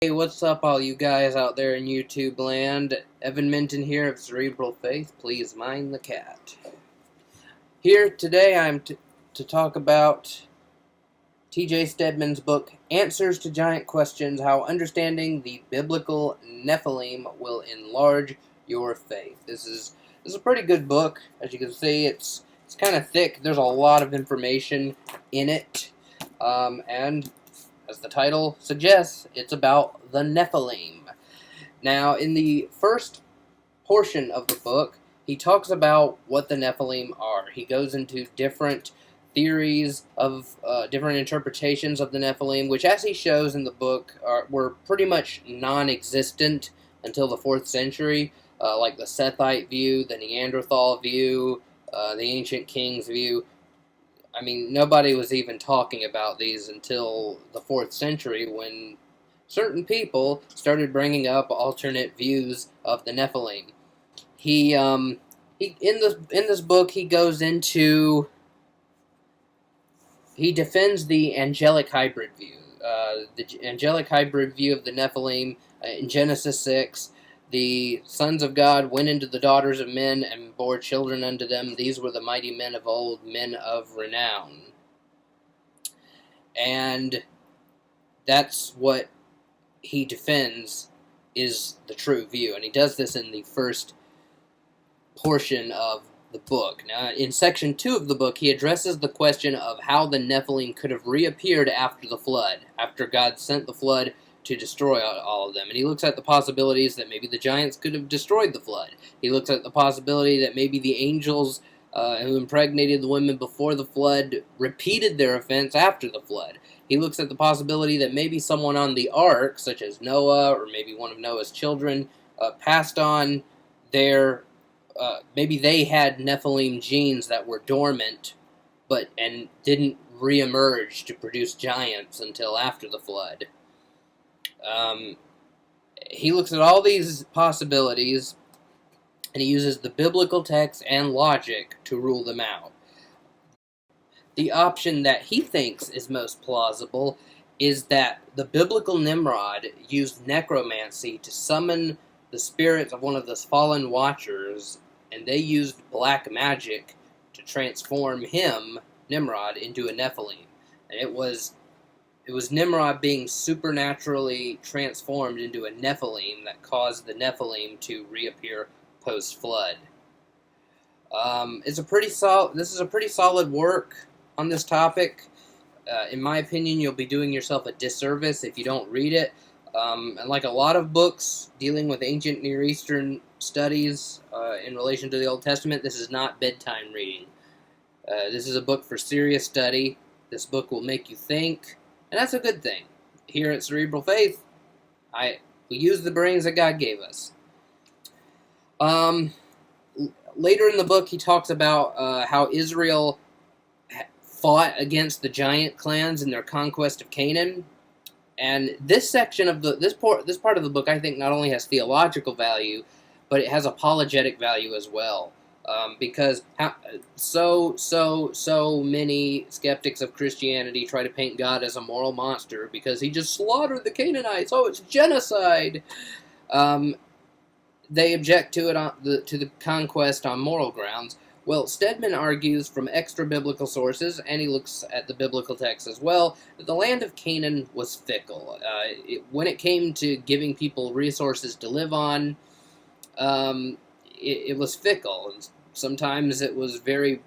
Hey, what's up, all you guys out there in YouTube land? Evan Minton here of Cerebral Faith. Please mind the cat. Here today I'm to talk about T.J Steadman's book, Answers to Giant Questions, How Understanding the Biblical Nephilim Will Enlarge Your Faith. This is a pretty good book. As you can see, it's kind of thick. There's a lot of information in it. And as the title suggests, it's about the Nephilim. Now, in the first portion of the book, he talks about what the Nephilim are. He goes into different theories of different interpretations of the Nephilim, which, as he shows in the book, were pretty much non-existent until the 4th century, like the Sethite view, the Neanderthal view, the Ancient Kings view. I mean, nobody was even talking about these until the 4th century, when certain people started bringing up alternate views of the Nephilim. He in this book, he goes into, he defends the angelic hybrid view. The angelic hybrid view of the Nephilim in Genesis 6. The sons of God went into the daughters of men and bore children unto them. These were the mighty men of old, men of renown. And that's what he defends is the true view. And he does this in the first portion of the book. Now, in section 2 of the book, he addresses the question of how the Nephilim could have reappeared after the flood, after God sent the flood to destroy all of them. And he looks at the possibilities that maybe the giants could have destroyed the flood. He looks at the possibility that maybe the angels who impregnated the women before the flood repeated their offense after the flood. He looks at the possibility that maybe someone on the ark, such as Noah or maybe one of Noah's children, passed on their, maybe they had Nephilim genes that were dormant and didn't reemerge to produce giants until after the flood. He looks at all these possibilities, and he uses the biblical text and logic to rule them out. The option that he thinks is most plausible is that the biblical Nimrod used necromancy to summon the spirits of one of the fallen watchers, and they used black magic to transform him, Nimrod, into a Nephilim. And it was Nimrod being supernaturally transformed into a Nephilim that caused the Nephilim to reappear post-flood. This is a pretty solid work on this topic. In my opinion, you'll be doing yourself a disservice if you don't read it. And like a lot of books dealing with ancient Near Eastern studies in relation to the Old Testament, this is not bedtime reading. This is a book for serious study. This book will make you think, and that's a good thing. Here at Cerebral Faith, we use the brains that God gave us. Later in the book, he talks about how Israel fought against the giant clans in their conquest of Canaan. And this section of this part of the book, I think, not only has theological value, but it has apologetic value as well. Because so many skeptics of Christianity try to paint God as a moral monster because he just slaughtered the Canaanites. Oh, it's genocide. They object to it to the conquest on moral grounds. Well, Steadman argues from extra-biblical sources, and he looks at the biblical text as well, that the land of Canaan was fickle. When it came to giving people resources to live on, it was fickle. Sometimes it was very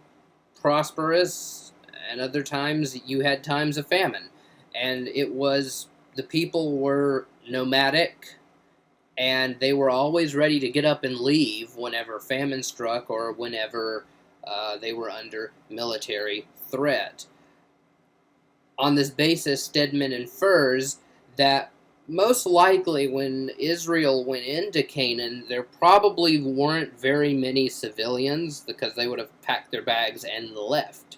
prosperous, and other times you had times of famine. And the people were nomadic, and they were always ready to get up and leave whenever famine struck or whenever they were under military threat. On this basis, Steadman infers that most likely when Israel went into Canaan, there probably weren't very many civilians because they would have packed their bags and left.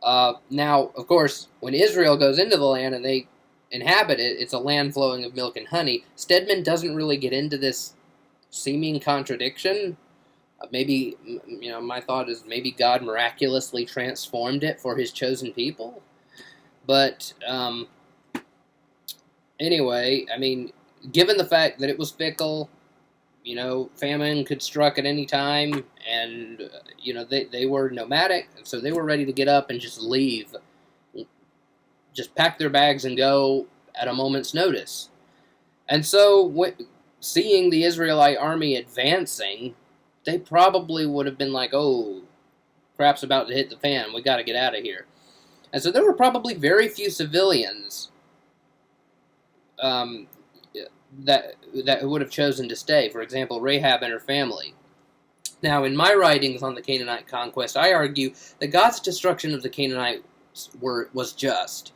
Now, of course, when Israel goes into the land and they inhabit it, it's a land flowing of milk and honey. Steadman doesn't really get into this seeming contradiction. Maybe, my thought is maybe God miraculously transformed it for his chosen people. But anyway, I mean, given the fact that it was fickle, famine could struck at any time, and, they were nomadic, so they were ready to get up and just leave. Just pack their bags and go at a moment's notice. And so, seeing the Israelite army advancing, they probably would have been like, oh, crap's about to hit the fan, we gotta get out of here. And so there were probably very few civilians that would have chosen to stay. For example, Rahab and her family. Now, in my writings on the Canaanite Conquest, I argue that God's destruction of the Canaanites was just.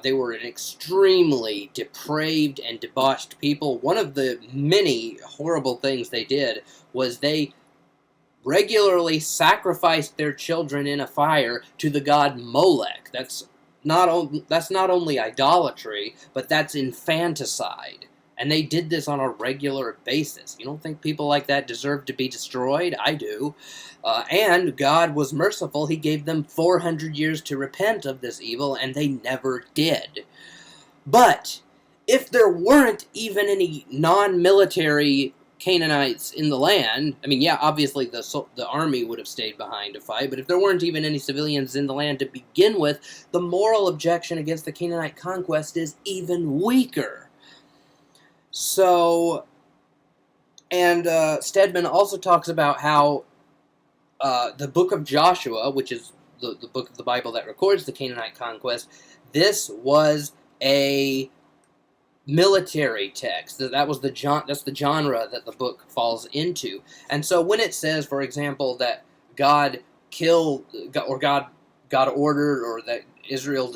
They were an extremely depraved and debauched people. One of the many horrible things they did was they regularly sacrificed their children in a fire to the god Molech. That's not only idolatry, but that's infanticide. And they did this on a regular basis. You don't think people like that deserve to be destroyed? I do. And God was merciful. He gave them 400 years to repent of this evil, and they never did. But if there weren't even any non-military Canaanites in the land, I mean, yeah, obviously the army would have stayed behind to fight, but if there weren't even any civilians in the land to begin with, the moral objection against the Canaanite conquest is even weaker. So, and Steadman also talks about how the book of Joshua, which is the book of the Bible that records the Canaanite conquest, this was a military text. That's the genre that the book falls into. And so when it says, for example, that God ordered, or that Israel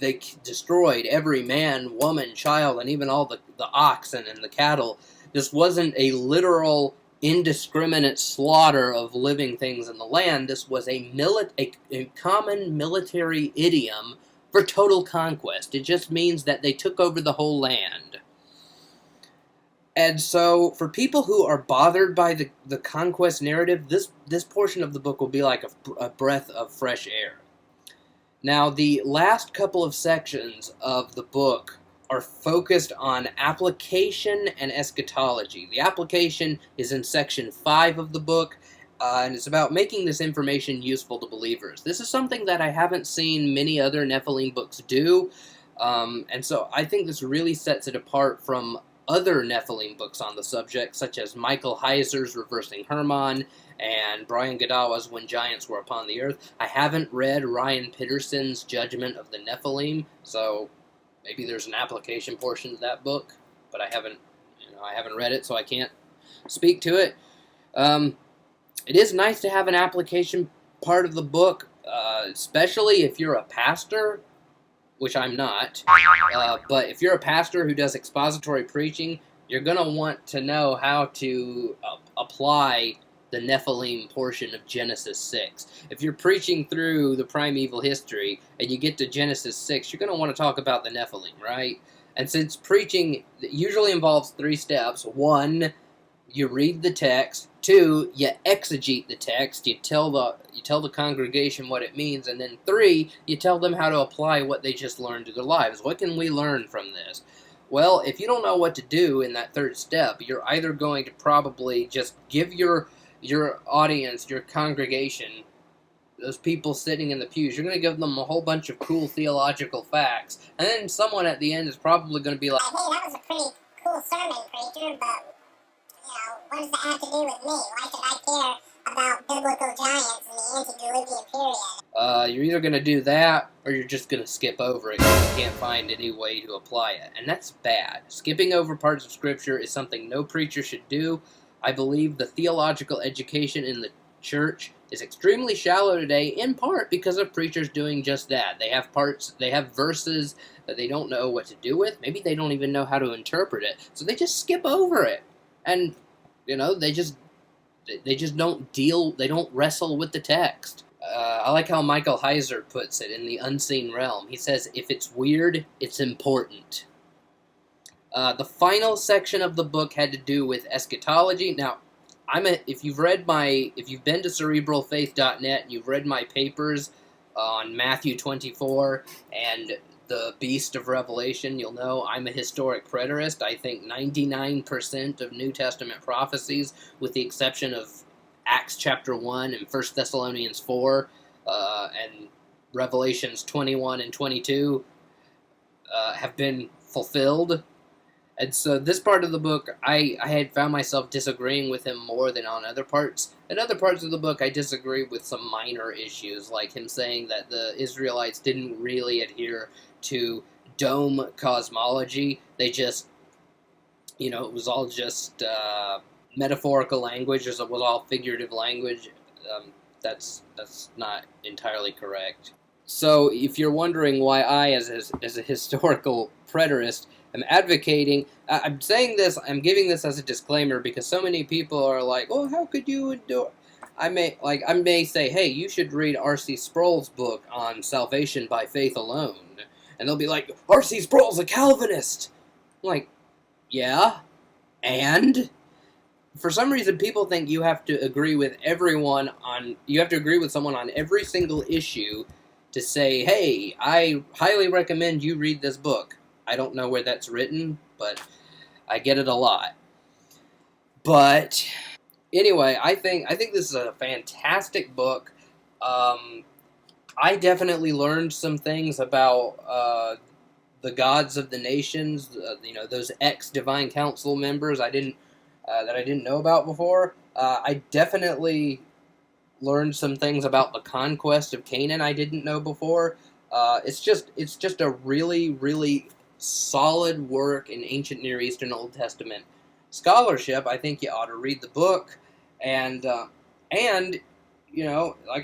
they destroyed every man, woman, child, and even all the oxen and the cattle, this wasn't a literal indiscriminate slaughter of living things in the land. This was a common military idiom for total conquest. It just means that they took over the whole land. And so, for people who are bothered by the conquest narrative, this portion of the book will be like a breath of fresh air. Now, the last couple of sections of the book are focused on application and eschatology. The application is in section 5 of the book, and it's about making this information useful to believers. This is something that I haven't seen many other Nephilim books do, and so I think this really sets it apart from other Nephilim books on the subject, such as Michael Heiser's Reversing Hermon and Brian Godawa's When Giants Were Upon the Earth. I haven't read Ryan Pitterson's Judgment of the Nephilim, so maybe there's an application portion to that book, but I haven't read it, so I can't speak to it. It is nice to have an application part of the book, especially if you're a pastor, which I'm not. But if you're a pastor who does expository preaching, you're going to want to know how to apply the Nephilim portion of Genesis 6. If you're preaching through the primeval history and you get to Genesis 6, you're going to want to talk about the Nephilim, right? And since preaching usually involves 3 steps, 1, you read the text. 2, you exegete the text. You tell the congregation what it means, and then 3, you tell them how to apply what they just learned to their lives. What can we learn from this? Well, if you don't know what to do in that 3rd step, you're either going to probably just give your audience, your congregation, those people sitting in the pews, you're going to give them a whole bunch of cool theological facts, and then someone at the end is probably going to be like, hey, that was a pretty cool sermon, preacher, but what does that have to do with me? Why should I care about biblical giants in the antediluvian period? You're either going to do that, or you're just going to skip over it because you can't find any way to apply it. And that's bad. Skipping over parts of Scripture is something no preacher should do. I believe the theological education in the church is extremely shallow today, in part because of preachers doing just that. They have verses that they don't know what to do with. Maybe they don't even know how to interpret it, so they just skip over it. And they just don't wrestle with the text. I like how Michael Heiser puts it in The Unseen Realm. He says, if it's weird, it's important. The final section of the book had to do with eschatology. Now, if you've been to cerebralfaith.net and you've read my papers on Matthew 24 and the beast of Revelation, you'll know I'm a historic preterist. I think 99% of New Testament prophecies, with the exception of Acts chapter 1 and 1 Thessalonians 4, and Revelations 21 and 22, have been fulfilled. And so this part of the book, I had found myself disagreeing with him more than on other parts. In other parts of the book, I disagree with some minor issues, like him saying that the Israelites didn't really adhere to dome cosmology. They just, it was all just metaphorical language. It was all figurative language. That's not entirely correct. So if you're wondering why I, as a historical preterist, I'm advocating. I'm saying this. I'm giving this as a disclaimer because so many people are like, "Oh, how could you endure?" I may say, "Hey, you should read R.C. Sproul's book on salvation by faith alone," and they'll be like, "R.C. Sproul's a Calvinist." I'm like, yeah, and for some reason, people think you have to agree with everyone on. You have to agree with someone on every single issue to say, "Hey, I highly recommend you read this book." I don't know where that's written, but I get it a lot. But anyway, I think this is a fantastic book. I definitely learned some things about the gods of the nations. Those ex-Divine Council members that I didn't know about before. I definitely learned some things about the conquest of Canaan I didn't know before. It's just a really, really solid work in ancient Near Eastern Old Testament scholarship. I think you ought to read the book, and like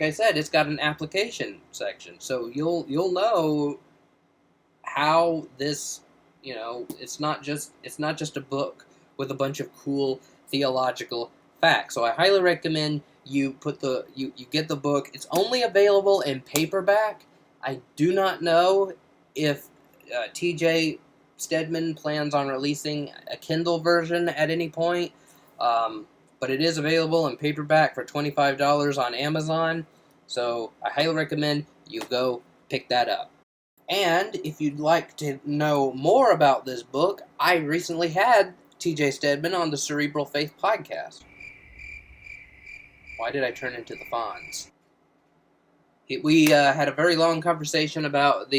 I said, it's got an application section, so you'll know how this, it's not just a book with a bunch of cool theological facts. So I highly recommend you get the book. It's only available in paperback. I do not know if T.J. Steadman plans on releasing a Kindle version at any point, but it is available in paperback for $25 on Amazon, so I highly recommend you go pick that up. And if you'd like to know more about this book, I recently had T.J. Steadman on the Cerebral Faith podcast. Why did I turn into the Fonz? We had a very long conversation about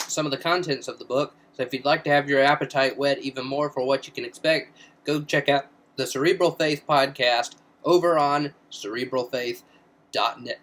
some of the contents of the book, so if you'd like to have your appetite whet even more for what you can expect, go check out the Cerebral Faith podcast over on cerebralfaith.net.